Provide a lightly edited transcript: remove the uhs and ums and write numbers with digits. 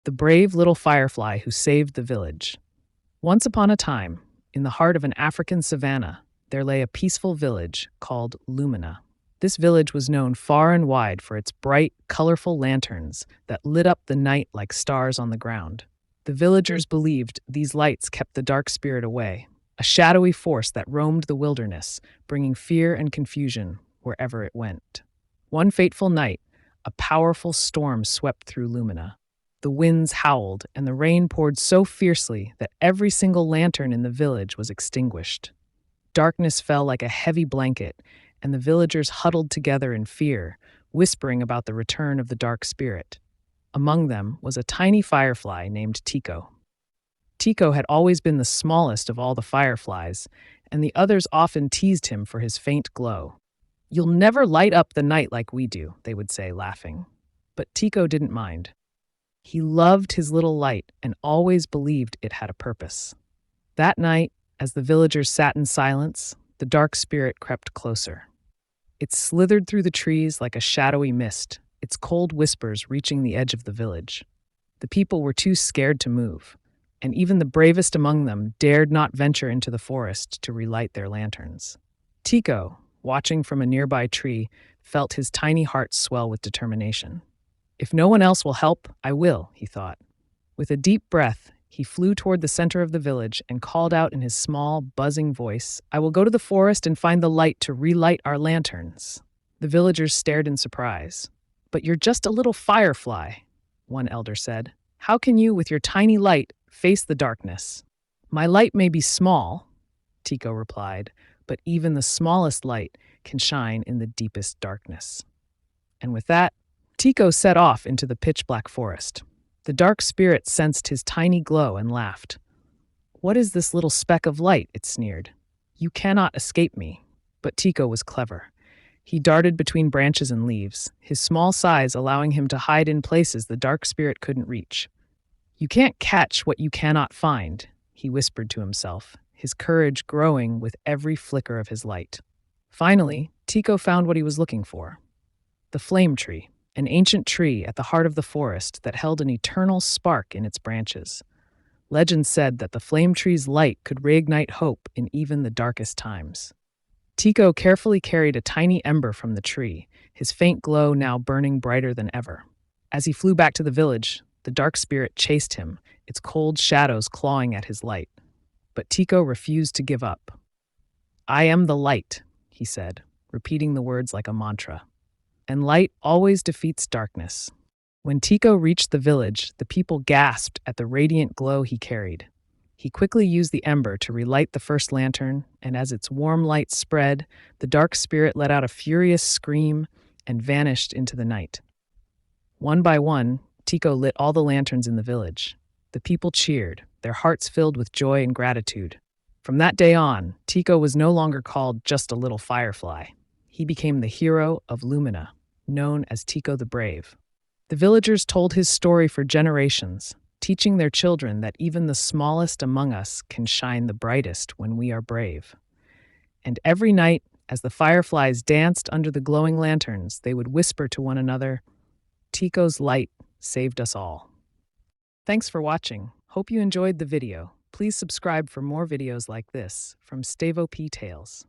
The brave little firefly who saved the village. Once upon a time, in the heart of an African savanna, there lay a peaceful village called Lumina. This village was known far and wide for its bright, colorful lanterns that lit up the night like stars on the ground. The villagers believed these lights kept the dark spirit away, a shadowy force that roamed the wilderness, bringing fear and confusion wherever it went. One fateful night, a powerful storm swept through Lumina. The winds howled, and the rain poured so fiercely that every single lantern in the village was extinguished. Darkness fell like a heavy blanket, and the villagers huddled together in fear, whispering about the return of the dark spirit. Among them was a tiny firefly named Tiko. Tiko had always been the smallest of all the fireflies, and the others often teased him for his faint glow. "You'll never light up the night like we do," they would say, laughing. But Tiko didn't mind. He loved his little light and always believed it had a purpose. That night, as the villagers sat in silence, the dark spirit crept closer. It slithered through the trees like a shadowy mist, its cold whispers reaching the edge of the village. The people were too scared to move, and even the bravest among them dared not venture into the forest to relight their lanterns. Tiko, watching from a nearby tree, felt his tiny heart swell with determination. "If no one else will help, I will," he thought. With a deep breath, he flew toward the center of the village and called out in his small, buzzing voice, "I will go to the forest and find the light to relight our lanterns." The villagers stared in surprise. "But you're just a little firefly," one elder said. "How can you, with your tiny light, face the darkness?" "My light may be small," Tiko replied, "but even the smallest light can shine in the deepest darkness." And with that, Tiko set off into the pitch-black forest. The dark spirit sensed his tiny glow and laughed. "What is this little speck of light?" it sneered. "You cannot escape me." But Tiko was clever. He darted between branches and leaves, his small size allowing him to hide in places the dark spirit couldn't reach. "You can't catch what you cannot find," he whispered to himself, his courage growing with every flicker of his light. Finally, Tiko found what he was looking for. The flame tree. An ancient tree at the heart of the forest that held an eternal spark in its branches. Legend said that the flame tree's light could reignite hope in even the darkest times. Tiko carefully carried a tiny ember from the tree, his faint glow now burning brighter than ever. As he flew back to the village, the dark spirit chased him, its cold shadows clawing at his light. But Tiko refused to give up. "I am the light," he said, repeating the words like a mantra. And light always defeats darkness. When Tiko reached the village, the people gasped at the radiant glow he carried. He quickly used the ember to relight the first lantern, and as its warm light spread, the dark spirit let out a furious scream and vanished into the night. One by one, Tiko lit all the lanterns in the village. The people cheered, their hearts filled with joy and gratitude. From that day on, Tiko was no longer called just a little firefly. He became the hero of Lumina, known as Tiko the Brave. The villagers told his story for generations, teaching their children that even the smallest among us can shine the brightest when we are brave. And every night, as the fireflies danced under the glowing lanterns, they would whisper to one another, "Tiko's light saved us all." Thanks for watching. Hope you enjoyed the video. Please subscribe for more videos like this from Stavo P Tales.